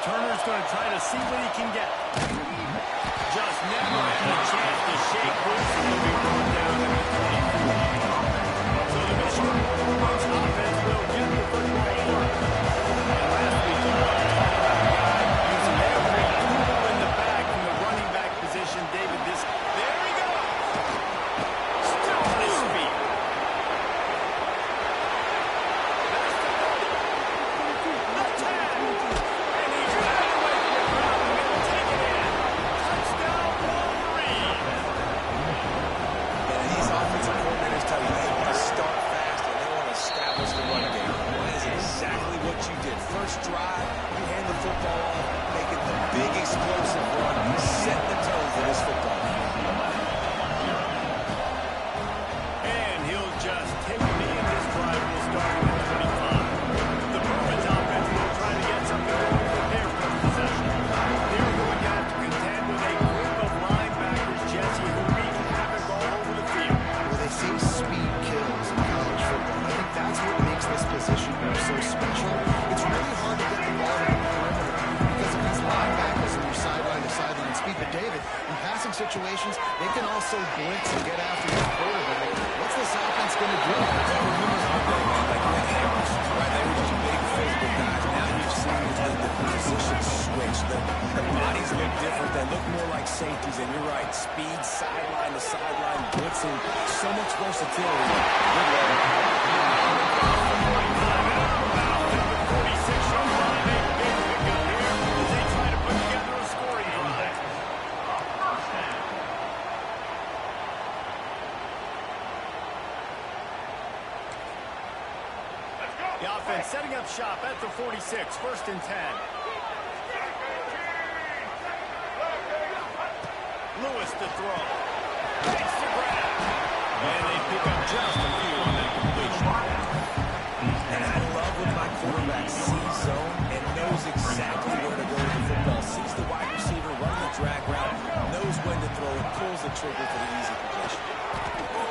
Returner's going to try to see what he can get. Just never had a chance to shake loose and he'll be brought down in the 20. So the Michigan Wolverines offense will get the football first. And last week, you know, I talked about a guy using every tool in the bag from the running back position. David, there he goes. Still on his feet. First drive, you hand the football off, making the big explosive run, set the tone for this football game. And he'll just take the knee, and this drive will start at the 25. The Bruins offense will try to get something going with their first possession. They're going to have to contend with a group of linebackers, Jesse, who wreak havoc all over the field. Well, they say speed kills in college football. I think that's what makes this position group so special. It's really hard to get the ball to the perimeter because of these linebackers and your sideline-to-sideline speed. But, David, in passing situations, they can also blitz and get after your quarterback. What's this offense going to do? Like the Hammers, right? They were just big physical guys. Now you've seen the position switch. The bodies look different. They look more like safeties. And you're right, speed, sideline-to-sideline, blitzing, so much versatility. Good luck. The offense setting up shop at the 46, first and 10. Lewis to throw. Takes the grab. And they pick up just a few on that completion. And I love when my quarterback sees zone and knows exactly where to go with the football. Sees the wide receiver run the drag route, knows when to throw, pulls the trigger for the easy completion.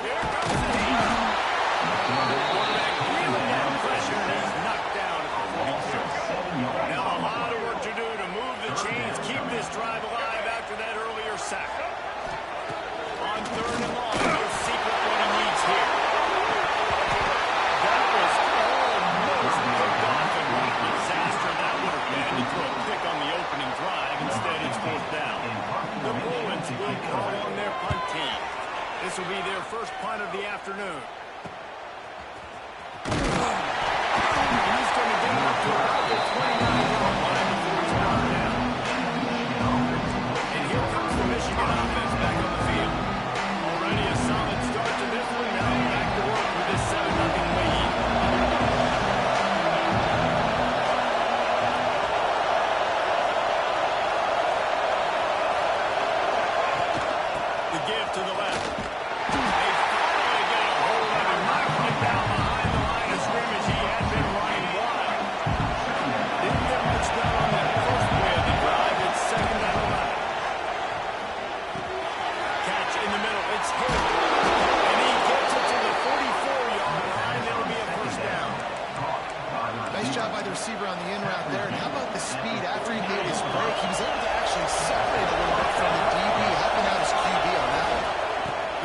Here comes the heat. The quarterback really had pressure and he's knocked down at the 42. Now a lot of work to do to move the chains, keep this drive alive after that earlier sack. On third and long, no secret what he needs here. That was almost picked off, and what a disaster that would have been to throw a pick on the opening drive. Instead, it's fourth down. The Bruins will call on their punt team. This will be their first punt of the afternoon. He's going to get it up to about the 29-yard line before he's brought down. And here comes the Michigan offense back on the field. Already a solid start to this one. Now back to work with this 7-0 lead. The give to the left. They finally get a hold of him, knocking it down behind the line of scrimmage. He had been running wild. Didn't get much done on that first play of the drive. It's second and 11. Catch in the middle. It's hit. And he gets it to the 44-yard line. That'll be a first down. Nice job by the receiver on the in route there. And how about the speed after he made his break? He was able to actually separate a little bit from the DB, helping out his QB on that one.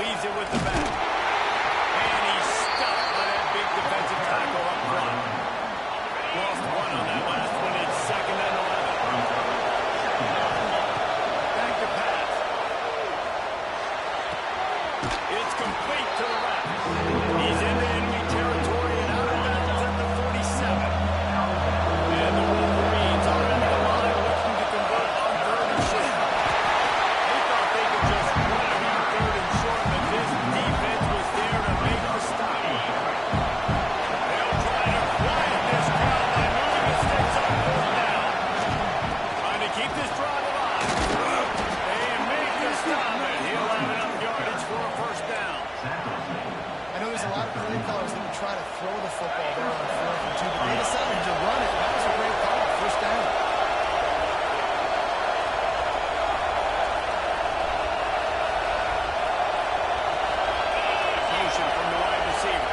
Leaves it with the back. And he's stuck by that big defensive tackle up front. Lost one on that last one. It's second and 11. Back to pass. It's complete to the left. He's into enemy territory and out of bounds at the 47. And the Wolverines are in the line looking to convert on third and short. They thought they could just run it on third and short, but this defense was there to make the stop. They'll try to quiet this crowd by moving the sticks on fourth down. Trying to keep this drive alive. They make the stop, and he'll have enough yardage for a first down. I know there's a lot of play callers that would try to throw the football there on 4th and 2, but they decided to run it. That was a great call. First down. Motion from the wide receiver.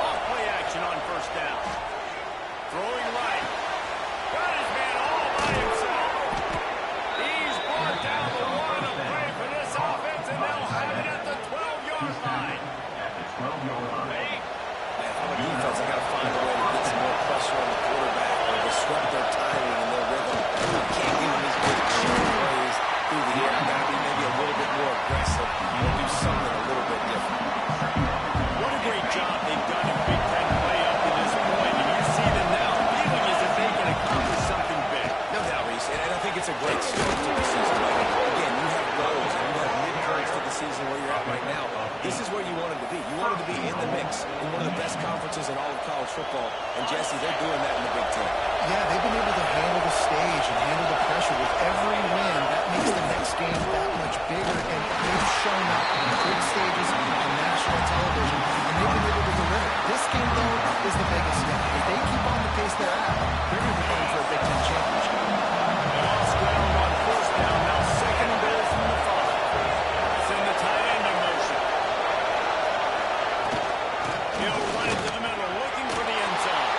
Off play action on first down. Throwing right. Got his college football. And, Jesse, they're doing that in the Big Ten. Yeah, they've been able to handle the stage and handle the pressure with every win. That makes the next game that much bigger, and they've shown up on big stages on national television, and they've been able to deliver. This game, though, is the biggest step. If they keep on the pace they're at, they're going to be playing for a Big Ten championship. Lost ground on first down. Now second and goal from the 5. Send the tight end in motion. He'll run it to the middle, looking for the end zone.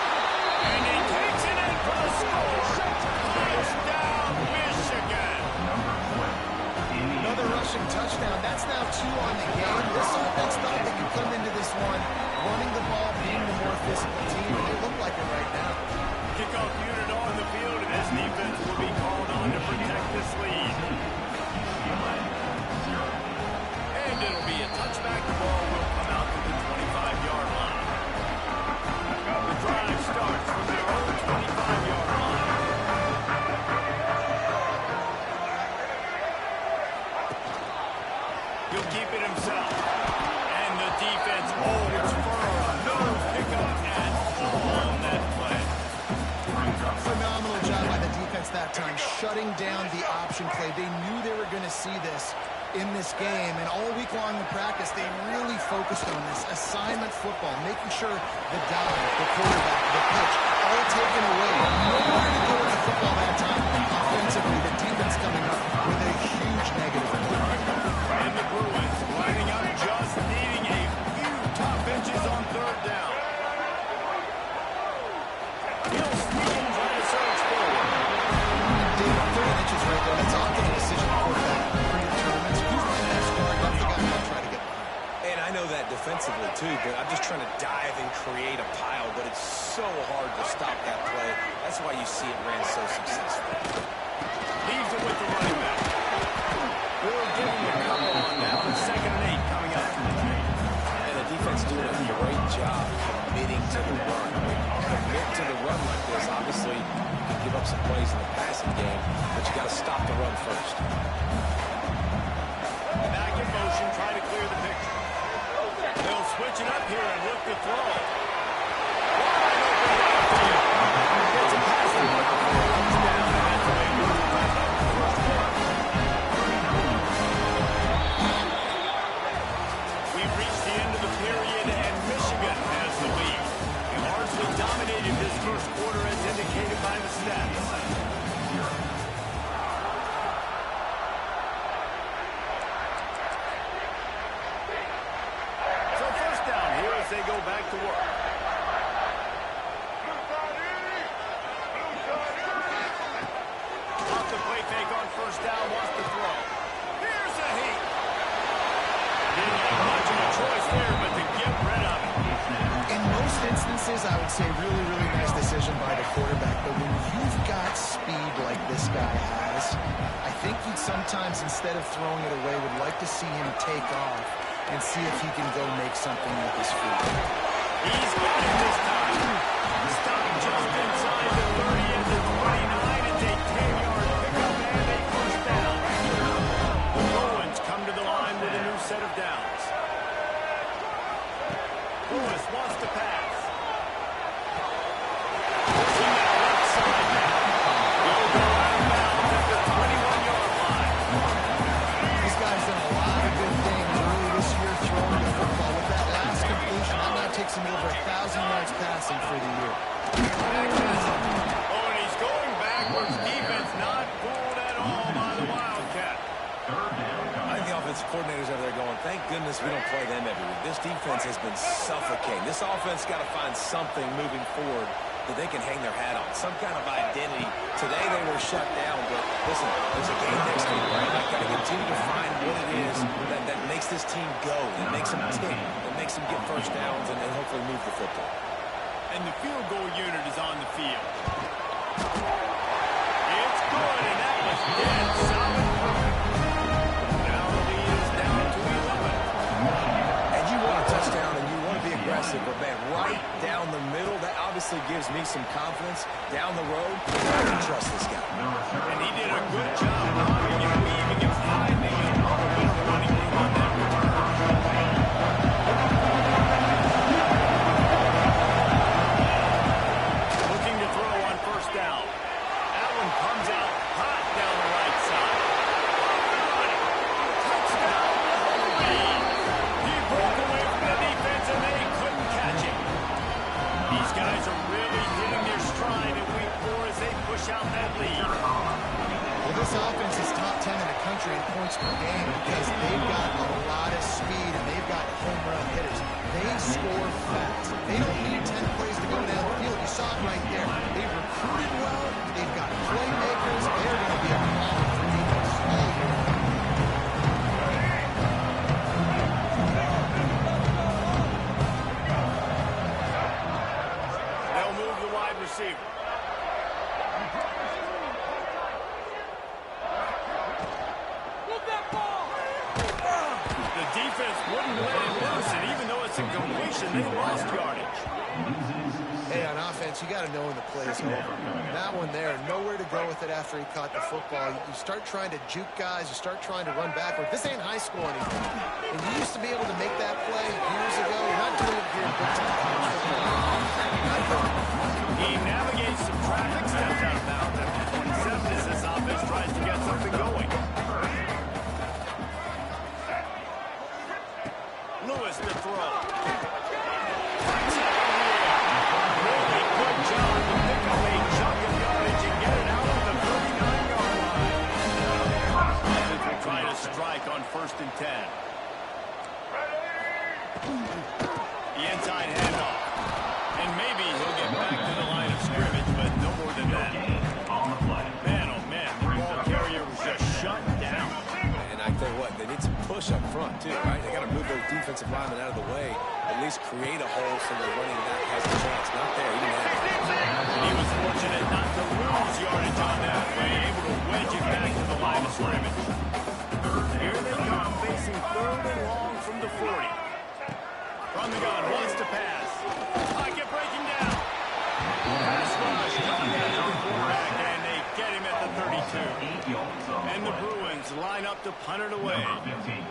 And he takes it in for the score. Touchdown, Michigan. Another rushing touchdown. That's now 2 on the game. This offense thought they could come into this one running the ball, being the more physical team, and they look like it right now. Kickoff unit on the field, and this defense will be called on to protect this lead. And it'll be a touchback. The ball will come out to the 25-yard line. The drive starts from their own 25-yard line. He'll keep it himself. And the defense holds firm. No pickup at all on that play. Phenomenal job by the defense that time, shutting down the option play. They knew they were going to see this in this game, and all week long in practice, they really focused on this assignment football, making sure the dive, the quarterback, the pitch, all taken away. Nowhere to go with the football that time. Offensively, the defense coming up with a huge negative. And the Bruins lining up, just needing a few top inches on third down. He'll sneak and try to surge forward. David, 30 inches right there. That's often a decision for that pre-tournaments. Who's playing that score? That's the guy I'll try to get behind. And I know that defensively, too, but I'm just trying to dive and create a pile, but it's so hard to stop that play. That's why you see it ran so successful. Leaves it with the running back. We'll give him a couple on that one. Second and 8 coming out from the tree. And the defense doing a great job committing to the run. Commit to the run like this. Obviously, you can give up some plays in the passing game, but you got to stop the run first. Back in motion, try to clear the picture. They'll switch it up here and look to throw. Wide open downfield. Gets a pass to the touchdown. That's the way it goes. We've reached the end of the period, and Michigan has the lead. They largely dominated this first quarter as indicated by the stats. So first down here as they go back to work. Off the play fake on first down, wants to throw. Here's a heat. Didn't have much of a choice there, but to get rid of it. In most instances, I would say really, really nice decision by the quarterback. But when you've got speed like this guy has, I think you'd sometimes, instead of throwing it away, would like to see him take off and see if he can go make something with his feet. He's got it this time. Stop just inside the 30 into 29. It's a 10-yard pickup and a first down. The Bruins come to the line with a new set of downs. Lewis wants to pass. See that left side now. He'll go out of bounds at the 21-yard line. This guy's done a lot of good things early this year throwing the football. With that last completion, that now takes him over 1,000 yards passing for the year. Oh, and he's going backwards. Defense not fooled at all by the Wildcat. I think the offensive coordinators over there going, thank goodness we don't play them every week. This defense has been suffocating. This offense got to find something moving forward that they can hang their hat on, some kind of identity. Today they were shut down, but listen, there's a game next week, right? I've got to continue to find what it is that makes this team go, that makes them tick, that makes them get first downs and hopefully move the football. And the field goal unit is on the field. It's good, and that was dead solid perfect. Now the lead is down to 11. And you want a touchdown and you want to be aggressive, but man, right down the middle, that obviously gives me some confidence. Down the road, I can trust this guy. And he did a good job blocking and weaving and finding and probably running room on that return. Buccaneers are really hitting their stride in week 4 as they push out that lead. Well, this offense is top 10 in the country in points per game because they've got a lot of speed and they've got home run hitters. They score fast. They don't need 10 plays to go down the field. You saw it right there. They've recruited well. They've got playmakers. They're going to be a problem for defense all year. They'll move the wide receiver. The defense wouldn't let it loose, and even though it's a completion, they lost yardage. Hey, on offense, you got to know when the play is over. That one there, nowhere to go with it after he caught the football. You start trying to juke guys. You start trying to run backward. This ain't high school anymore. And you used to be able to make that play years ago. You're not doing it here in big time college football. Not good. He navigates some traffic, steps out of bounds at the 27 as this offense tries to get something going. Lewis to throw. Really good job to pick up a chunk of yardage and get it out of the 39-yard line. Offense will try to strike on 1st and 10. The inside handoff. And maybe he'll get back to the line of scrimmage, but no more than that. Man, oh man, the ball carrier was just shut down. And I tell you what, they need some push up front, too, right? They got to move those defensive linemen out of the way, at least create a hole so the running back has a chance. Not there. He didn't have it. He was fortunate not to lose yardage on that way, able to wedge it back to the line of scrimmage. Here they come, facing 3rd and long from the 40. From the gun, wants to pass. Pocket breaking down. Pass rush coming out of the quarterback, and they get him at the 32. And the Bruins line up to punt it away.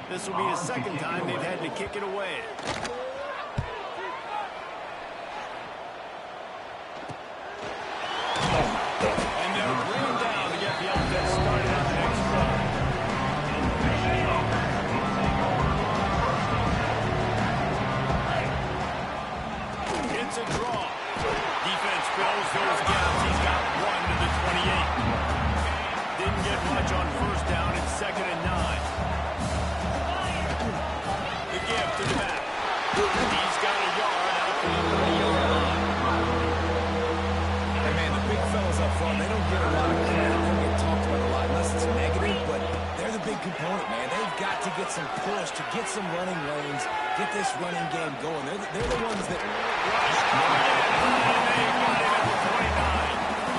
This will be the 2nd time they've had to kick it away. And they'll bring him down to get the offense started on the next drive. It's a draw. Defense fills those gaps. He's got 1 to the 28. Didn't get much on 1st down. It's 2nd and 9. The give to the back. He's got a yard out to the 30-yard line. Hey, man, the big fellas up front, they don't get a lot of credit. They don't get talked about a lot unless it's negative, but they're the big component, man. They've got to get some push, to get some running lanes, get this running game going. They're the ones that...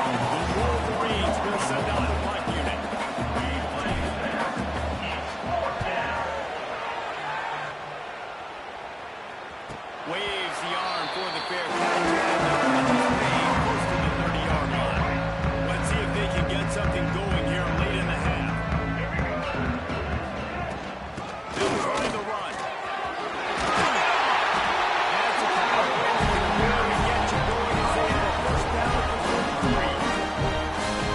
The Wolverines will send out the punt unit. Waves the arm for the fair catch. Close to the 30-yard line. Let's see if they can get something going here late in the half. They'll try the run. That's a kind of win for the Bears to get you going as they have a 1st down at the 33.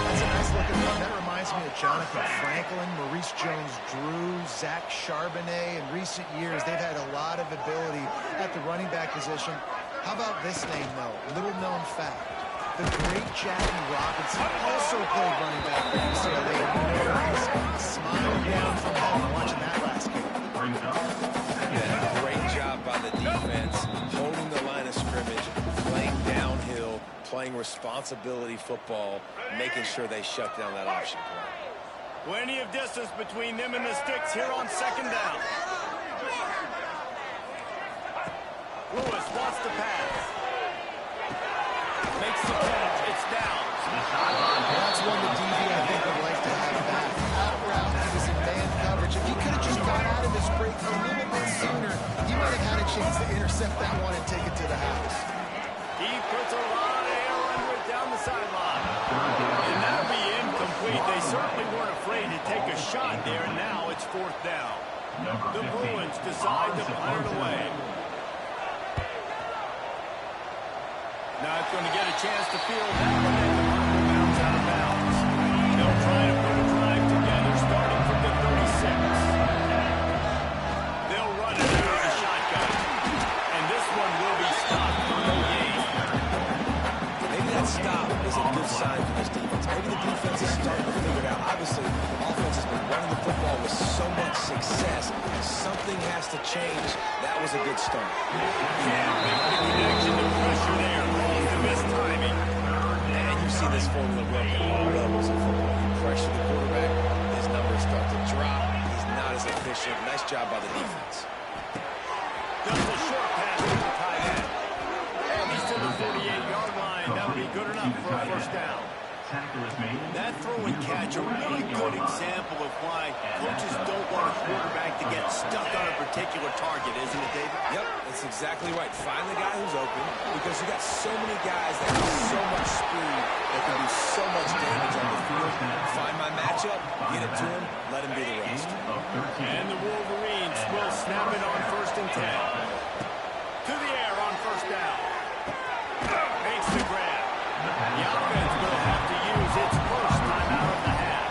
That's a nice looking run. That reminds me of Jonathan Franklin, Maurice Jones-Drew, Zach Charbonnet. In recent years, they've had a lot of ability at the running back position. How about this name, though? Little known fact. The great Jackie Robinson also played running back for UCLA. He's smiling down from heaven watching that last game. Yeah, great job by the defense, holding the line of scrimmage, playing downhill, playing responsibility football, making sure they shut down that option play. Plenty of distance between them and the sticks here on 2nd down. Lewis wants to pass. Makes the catch. It's down. That's one the DB, I think, would like to have back. Out route, he was in man coverage. If he could have just got out of this break a little bit sooner, he might have had a chance to intercept that one and take it to the house. He puts a lot of air under it down the sideline. And that'll be incomplete. They certainly weren't afraid to take a shot there, and now it's 4th down. The Bruins decide to punt it away. Not going to get a chance to field that one, and the punt will bounce out of bounds. They'll try to put a drive together starting from the 36. They'll run it under the shotgun. And this one will be stopped for no gain. stop is a good sign for this defense. Maybe the defense is starting to figure it out. Obviously, the offense has been running the football with so much success. Something has to change. That was a good start. Yeah, big connection to pressure there. The missed timing. And you've seen this formula work at all levels of football. You pressure the quarterback, his numbers start to drop. He's not as efficient. Nice job by the defense. Does a short pass to the tight end. And he's to the 48-yard line. That would be good enough for a first down. That throw and catch, a really good example of why coaches don't want a quarterback to get stuck on a particular target, isn't it, David? Yep, that's exactly right. Find the guy who's open, because you got so many guys that have so much speed that can do so much damage on the field. Find my matchup, get it to him, let him do the rest. And the Wolverines will snap it on 1st and 10. To the air on first down. Makes the grab. The offense will have to use its first timeout of the half.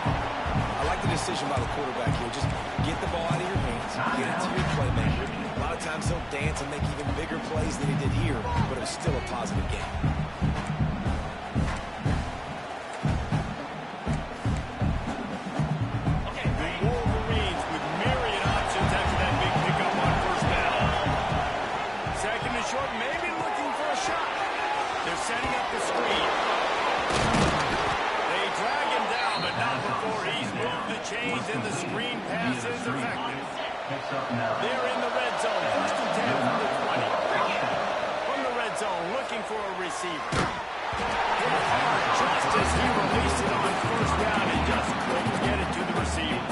I like the decision by the quarterback here. Just get the ball out of your hands, get it to your playmaker. A lot of times he'll dance and make even bigger plays than he did here, but it was still a positive game. The Wolverines with myriad options after that big pickup on first down. Second and short, maybe looking for a shot. They're setting up the screen. They drag him down, but not before he's moved the chains, and the screen pass is effective. They're in the red zone. 1st and 10 from the 20. From the red zone, looking for a receiver. Hit hard just as he released it on first down and just couldn't get it to the receiver.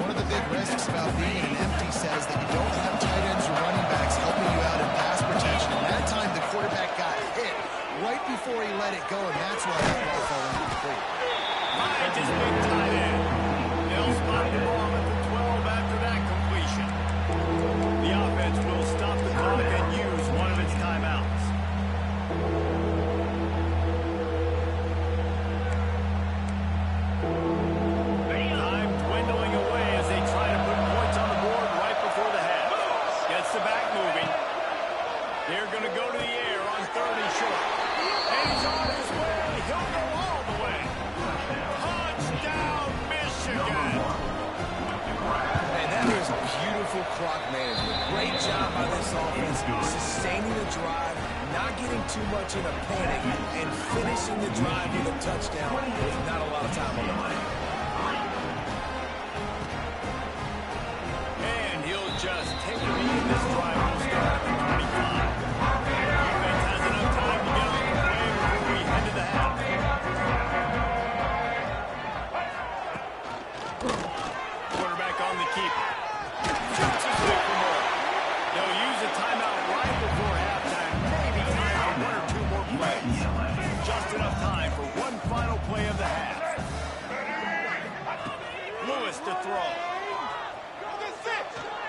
One of the big risks about being in an empty set is that you don't have tight ends or running backs helping you out in pass protection. And that time, the quarterback got hit right before he let it go, and that's why that ball fell incomplete. Finds his big tight end. They'll spot the ball at the 12 after that completion. The offense will stop the clock and use one of its timeouts. Time dwindling away as they try to put points on the board right before the half. Gets the back moving. They're going to go to the air on 3rd and short. And he's on his way. He'll go all the way. Touchdown, Michigan. And that is beautiful clock management. Great job by this offense, sustaining the drive, not getting too much in a panic, and finishing the drive with a touchdown with not a lot of time on the line. And he'll just take a knee in this drive. Will start at the 25. Defense has enough time to get on the play before we head to the half. Quarterback on the keeper. Shoots his way for more. They'll use a timeout right before halftime. Maybe time for 1 or 2 more plays. Just enough time for one final play of the half. Lewis to throw.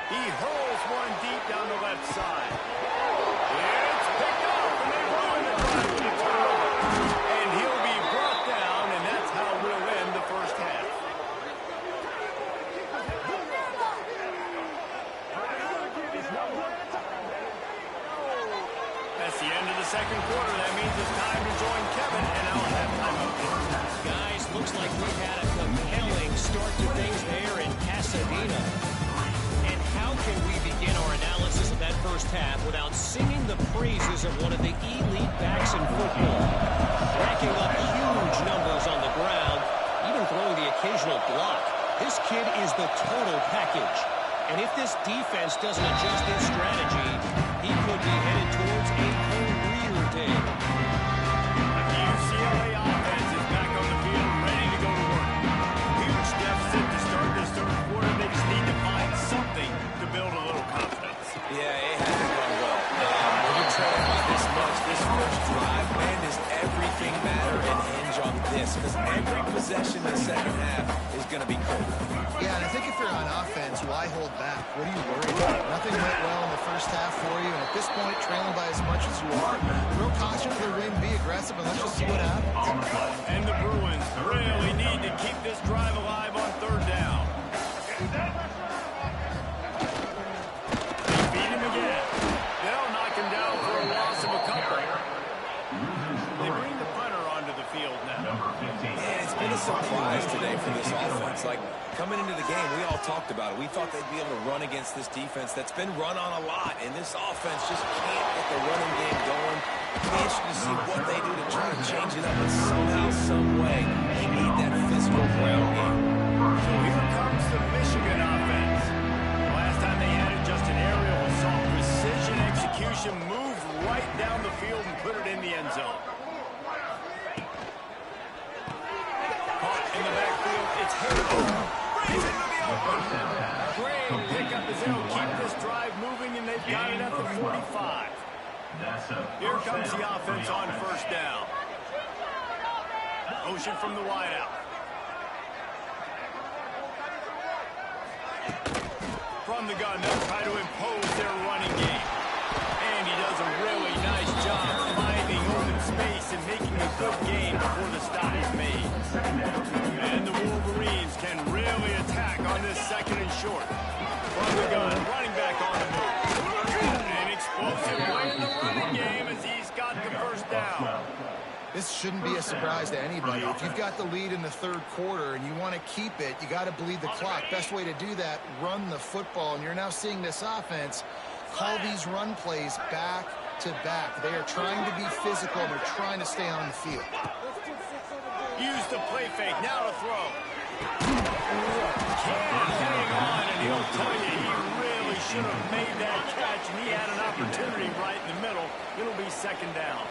He hurls one deep down the left side. It's picked up, and they ruin the drive with a turnover. And he'll be brought down, and that's how we'll end the first half. That's the end of the second quarter. That means it's time to join Kevin and our halftime update. Guys, looks like we've had a compelling start to things there in Pasadena. And how can we begin our analysis of that first half without singing the praises of one of the elite backs in football? Racking up huge numbers on the ground, even throwing the occasional block. This kid is the total package. And if this defense doesn't adjust its strategy, he could be headed towards a career day. The UCLA offense is back on the field, ready to go to work. Huge deficit to start this third quarter. They just need to find something to build a little confidence. Yeah, it hasn't gone well. When you're trailing by this much, this first drive, man, does everything matter and hinge on this? Because every possession in the second half is going to be critical. Yeah, and I think if you're on offense, why hold back? What are you worried about? Nothing went well in the first half for you, and at this point, trailing by as much as you are, throw caution to the wind, be aggressive, and let's just see what happens. And the Bruins really need to keep this drive alive on 3rd down. They beat him again. They'll knock him down for a loss of a couple. They bring the punter field now. Man, it's been a surprise today for this offense. Like, coming into the game, we all talked about it. We thought they'd be able to run against this defense that's been run on a lot, and this offense just can't get the running game going. It'll be interesting to see what they do to try to change it up, but somehow, some way, they need that physical ground game. So here comes the Michigan offense. Last time they had it, just an aerial assault. Precision execution, moved right down the field and put it in the end zone. Caught in the backfield, it's Harris. Brings it to the open. Great pickup as they'll keep this drive moving, and they've got it at the 45. Here comes the offense on first down. Motion from the wideout. From the gun, they'll try to impose their running game. And he does a really nice job finding open space and making a good game before the stop is made. And the Wolverines can really attack on this second and short. From the gun, running back on the move. An explosive play in the running game as he's got the first down. This shouldn't be a surprise to anybody. If you've got the lead in the third quarter and you want to keep it, you got to bleed the clock. Best way to do that, run the football. And you're now seeing this offense call these run plays back to back. They are trying to be physical. They're trying to stay on the field. Use the play fake. Now to throw. Can't hang on, and he'll tell you he really should have made that catch, and he had an opportunity right in the middle. It'll be second down.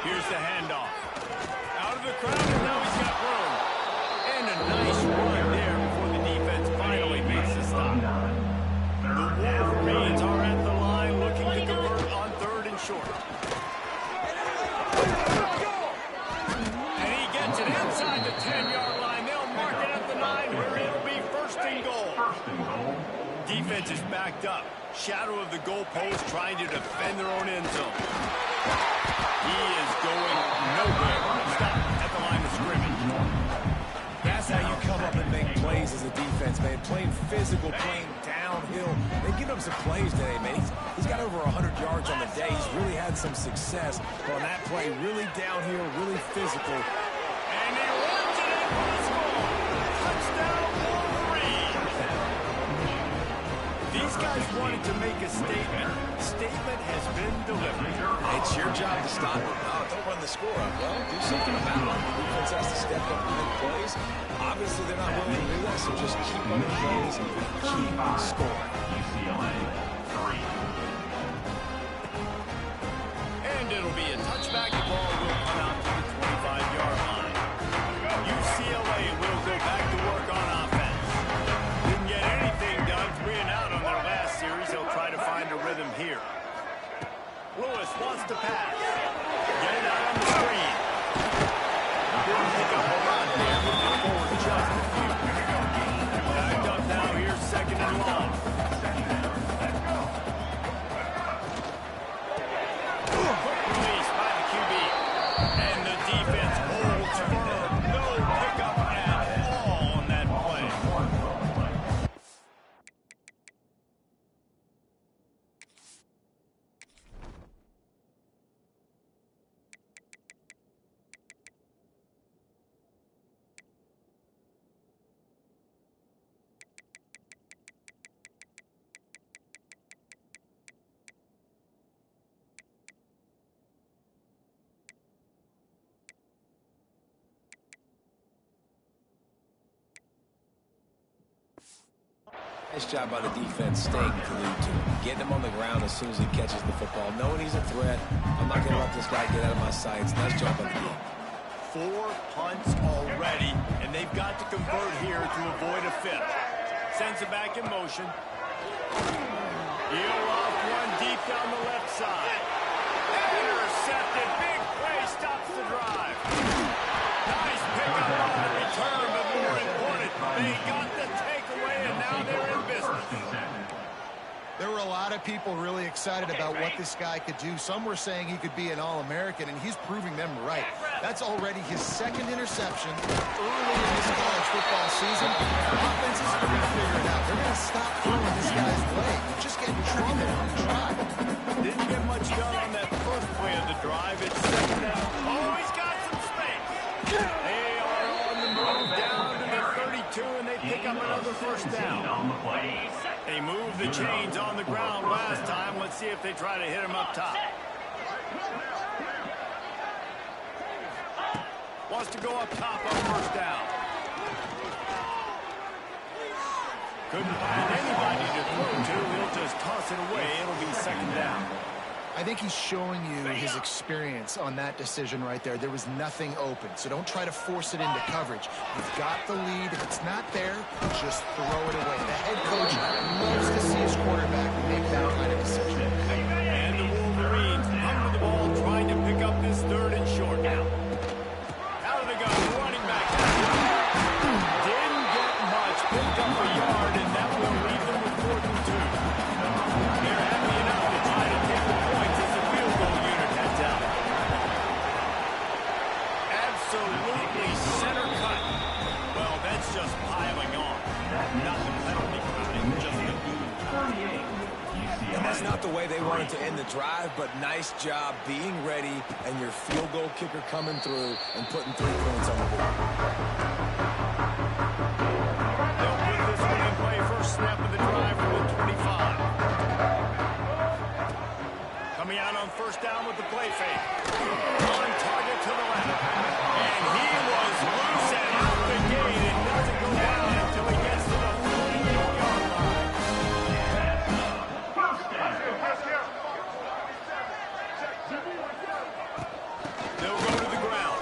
Here's the handoff. Out of the crowd, and now he's got room. And a nice run there before the defense finally makes the stop. The Wolverines are at the line looking to convert on third and short. And he gets it inside the 10-yard line. They'll mark it at the 9 where it'll be first and goal. Defense is backed up. Shadow of the goalpost trying to defend their own end zone. He is going nowhere. Stop at the line of scrimmage. That's how you come up and make plays as a defense, man. Playing physical, playing downhill. They've given him some plays today, man. He's got over 100 yards on the day. He's really had some success. But on that play, really downhill, really physical. And he runs it in for the score. Touchdown, Wolverines. These guys wanted to make a statement. Statement has been delivered. It's your job to stop it. No, don't run the score up. Well, do something about it. The defense has to step up and make plays. Obviously, they're not willing to do that, so just keep running plays and keep scoring. And it'll be a touchback. The ball will come out to the 25-yard line. UCLA will go back to work on offense. Didn't get anything done, 3 and out on their last series. They'll try to find a rhythm here. Lewis wants to pass. Get it out on the screen. Didn't pick up a lot there, moving forward just a few. Backed up now, here's second and long. Quick release by the QB. And the defense holds firm. No pickup at all on that play. Nice job by the defense staying glued to him. Getting him on the ground as soon as he catches the football. Knowing he's a threat. I'm not going to let this guy get out of my sights. Nice job by the game. 4 punts already, and they've got to convert here to avoid a fifth. Sends it back in motion. Heel off one deep down the left side. Intercepted. Big play stops the drive. Nice pickup on the return, but more important, they got the takeaway, and now they're in business. There were a lot of people really excited about what this guy could do. Some were saying he could be an All-American, and he's proving them right. That's already his second interception early in this college football season. Offenses are going to figure it out. They're going to stop throwing this guy's way. Just get in trouble on the drive. Didn't get much done on that first play of the drive. It's second down. Oh, he's got some space. They are on the move down to the 32, and they pick up another first down. They moved the chains on the ground last time. Let's see if they try to hit him up top. Wants to go up top on first down. Couldn't find anybody to throw to. He'll just toss it away. It'll be second down. I think he's showing you his experience on that decision right there. There was nothing open, so don't try to force it into coverage. You've got the lead. If it's not there, just throw it away. The head coach loves to see his quarterback make that kind of decision. And the Wolverines under the ball, trying to pick up this third and short. Out of the gun, running back. Didn't get much, picked up a yard, and that will leave them with 4th and 2. They're happy enough to try to take the points as the field goal unit heads out. Absolutely center cut. Well, that's just piling on. Not the penalty crowding, just the And that's not the way they wanted to end the drive, but nice job being ready and your field goal kicker coming through and putting 3 points on the board. They'll put this one in play. First snap of the drive from the 25. Coming out on first down with the play fake. On target to the left. And he was loose and out the gate. It doesn't go down until he gets to the 40-yard line. They'll go to the ground.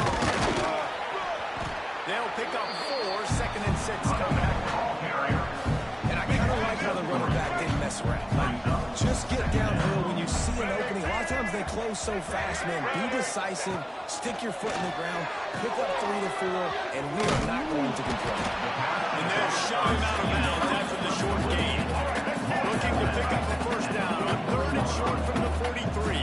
They'll pick up 4, 2nd and 6 coming. And I kind of like how the running back didn't mess around. Like, just get downhill when you see an opening. A lot of times they close so fast, man. Be decisive, stick your foot in the ground, pick up 3 to 4, and we are not going to complain. And they'll shove him out of bounds after the short gain. Looking to pick up a first down on 3rd and short from the 43.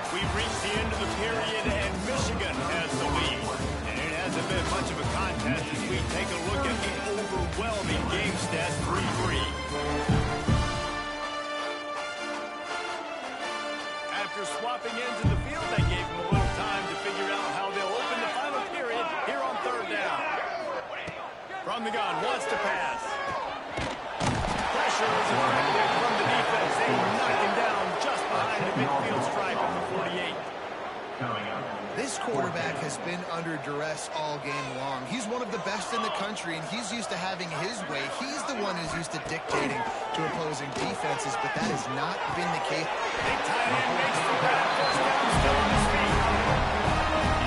We've reached the end of the period, and Michigan has the lead. And it hasn't been much of a contest as we take a look at the overwhelming game stats, 3-3. After swapping ends of the field, that gave them a little time to figure out how they'll open the final period here on 3rd down. From the gun, wants to pass. Pressure is effective from the defense. They knock him down just behind the midfield stripe at the 48. This quarterback has been under duress all game long. He's one of the best in the country, and he's used to having his way. He's the one who's used to dictating to opposing defenses, but that has not been the case. Big tight end makes the grab. First down, still on his feet.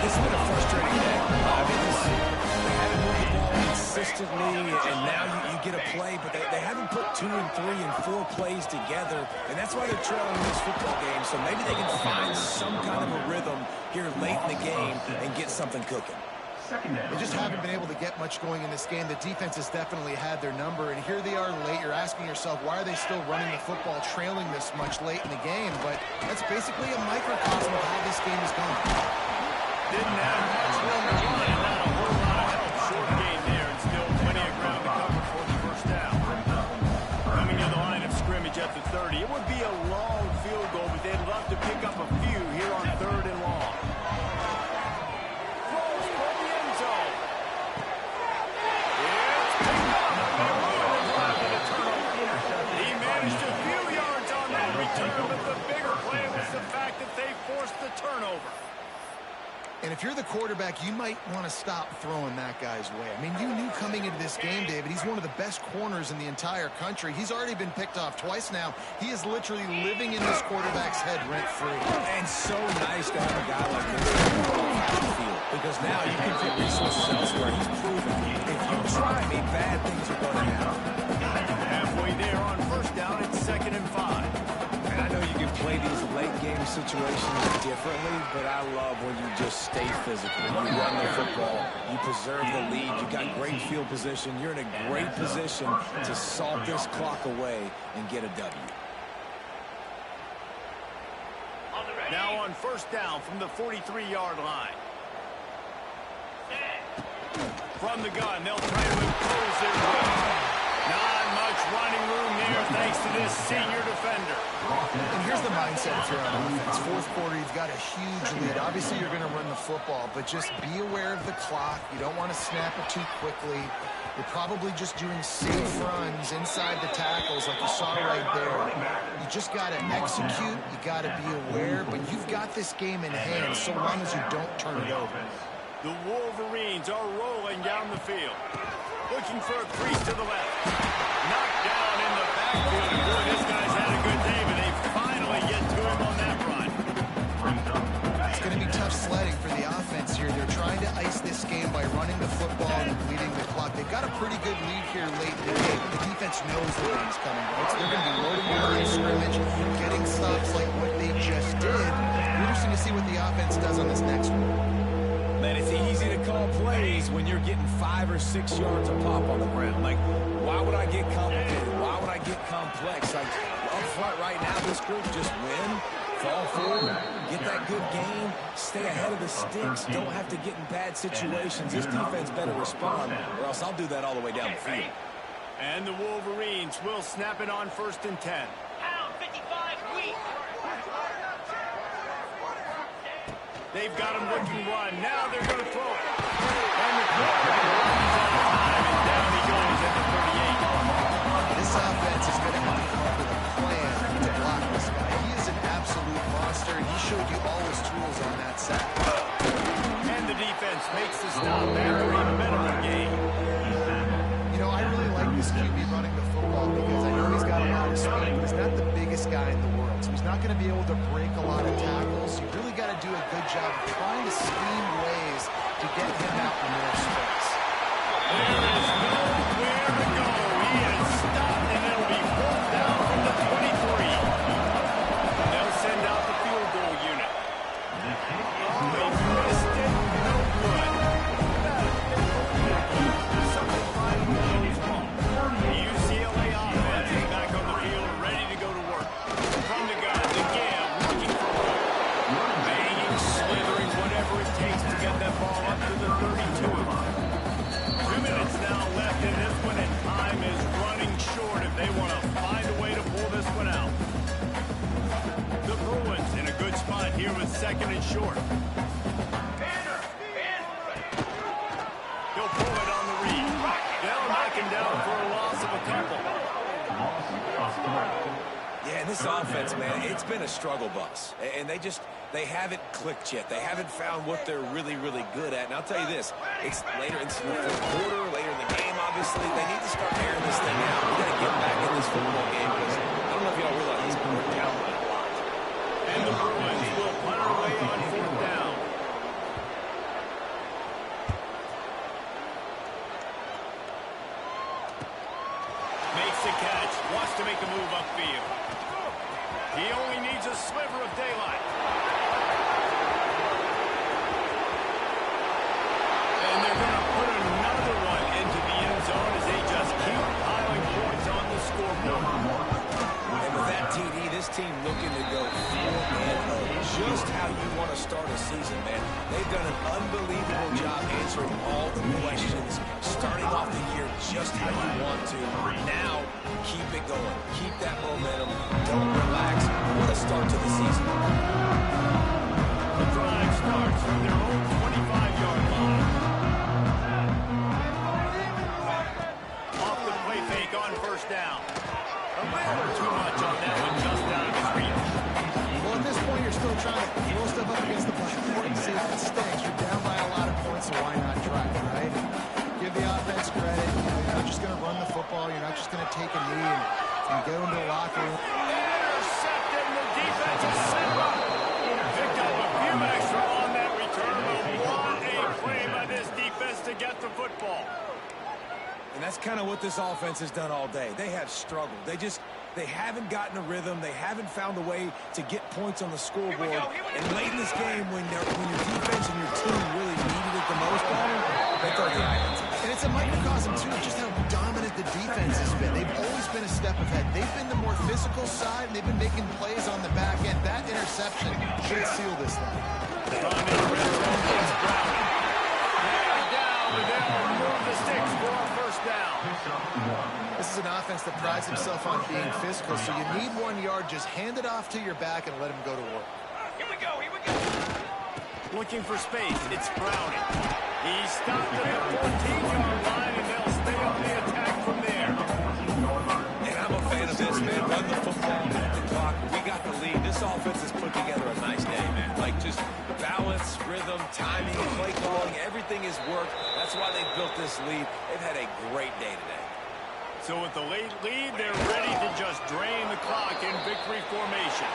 This has been a frustrating day. I mean, they haven't moved the ball consistently, and now you get a play, but they haven't put 2 and 3 and 4 plays together, and that's why they're trailing in this football game. So maybe they can find some kind of a rhythm here late in the game and get something cooking. They just haven't been able to get much going in this game. The defense has definitely had their number, and here they are late. You're asking yourself, why are they still running the football, trailing this much late in the game? But that's basically a microcosm of how this game is going. Didn't have much room to run, and not a whole lot of help. Short gain there, and still plenty of ground to cover for the first down. Coming to the line of scrimmage at the 30. It would be a long field goal, but they'd love to pick up a few here on 3rd and long. Throws for the end zone. It's picked up. They're running the drive with a turnover. He managed a few yards on that return, but the bigger play was the fact that they forced the turnover. And if you're the quarterback, you might want to stop throwing that guy's way. I mean, you knew coming into this game, David, he's one of the best corners in the entire country. He's already been picked off twice now. He is literally living in this quarterback's head rent-free. And so nice to have a guy like this on the field, because now you can get resources elsewhere. He's proven if you try me, bad things are going to happen. Halfway there on first down, it's 2nd and 5. And I know you can play these late-game situations differently, but I love when you just stay physical. You run the football, you preserve the lead, you got great field position. You're in a great position to salt this clock away and get a W. Now on first down from the 43-yard line. From the gun, they'll try to impose their will. Not much running. thanks to this senior defender. And here's the mindset if you're on offense. Fourth quarter, you've got a huge lead. Obviously, you're going to run the football, but just be aware of the clock. You don't want to snap it too quickly. You're probably just doing safe runs inside the tackles like you saw right there. You just got to execute. You got to be aware, but you've got this game in hand so long as you don't turn it over. The Wolverines are rolling down the field. Looking for a crease to the left. Knocked down in the backfield. Boy, this guy's had a good day, but they finally get to him on that run. It's going to be tough sledding for the offense here. They're trying to ice this game by running the football and bleeding the clock. They've got a pretty good lead here late in the game. The defense knows the run's coming, right? So they're going to be loading the line of scrimmage, getting stops like what they just did. Interesting to see what the offense does on this next one. Man, it's easy to call plays when you're getting 5 or 6 yards of pop on the ground. Like, why would I get complicated? Why would I get complex? Like, up front right now, this group just win, fall forward, get that good game, stay ahead of the sticks, don't have to get in bad situations. This defense better respond, or else I'll do that all the way down the field. And the Wolverines will snap it on 1st and 10. They've got him looking run. Now they're going to throw it. And the quarterback runs out of time, and down he goes at the 38. This offense is going to have to come up with a plan to block this guy. He is an absolute monster, and he showed you all his tools on that sack. And the defense makes the stop after a minimum gain. You know, I really like this QB running the football because I know he's got a lot of speed, but he's not the biggest guy in the world. So he's not going to be able to break a lot of tackles. You really got to do a good job of trying to scheme ways to get him out in more space. There is nowhere to go. He is stopped, and it'll be pulled down from the 23. They'll send out the field goal unit. Oh, he missed it. No good. Something fine goes wrong. The UCLA offense is back on the field, ready to go to work. From the gun, again, looking for one. Banging, slithering, whatever it takes to get that ball up to the 32. 2 minutes now left in this one, and time is running short if they want to find a way to pull this one out. The Bruins in a good spot here with 2nd and short. He'll pull it on the read. They'll knock him down for a loss of a couple. Yeah, this offense, man, it's been a struggle bus. And they haven't clicked yet. They haven't found what they're really, really good at. And I'll tell you this, it's later into the 4th quarter, later in the game, obviously. They need to start airing this thing out. We got to get back in this football game because I don't know if y'all realize this, but we're down by a lot. And the Bruins will punt away on 4th down. Makes the catch. Wants to make a move upfield. He only needs a sliver of daylight. And they're going to put another one into the end zone as they just keep piling points on the scoreboard. And with that TD, this team looking to go 4-0. Just how you want to start a season, man. They've done an unbelievable job answering all the questions, starting off the year just how you want to. Now, keep it going. Keep that momentum. Don't relax. What a start to the season. The drive starts from their own 25-yard line. Off the play fake on 1st down. A little too much on that one, just out of his reach. Well, at this point, you're still trying to throw stuff up against the blackboard and see if it stinks. You're down by a lot of points, so why not try it, right? Give the offense credit. You're not just going to run the football. You're not just going to take a knee and go into the locker room. Intercepted, and the defense is set up. Picked up a few extra on that return, but what a play by this defense to get the football. And that's kind of what this offense has done all day. They have struggled. They haven't gotten a rhythm. They haven't found a way to get points on the scoreboard. And late in this game, when your defense and your team really needed it the most, they throw the items. And it's a microcosm, too, of just how dominant the defense has been. They've always been a step ahead. They've been the more physical side, and they've been making plays on the back end. That interception should seal this thing. Down, and they'll remove the sticks for a 1st down. This is an offense that prides himself on being physical, so you need 1 yard. Just hand it off to your back and let him go to work. Here we go, here we go. Looking for space. It's Browning. He's stopped at the 14-yard line, and they'll stay on the attack from there. And I'm a fan of this, man. Run the football, hit the clock. We got the lead. This offense has put together a nice day, man. Like, just balance, rhythm, timing, play calling, everything has worked. That's why they built this lead. They've had a great day today. So with the late lead, they're ready to just drain the clock in victory formation.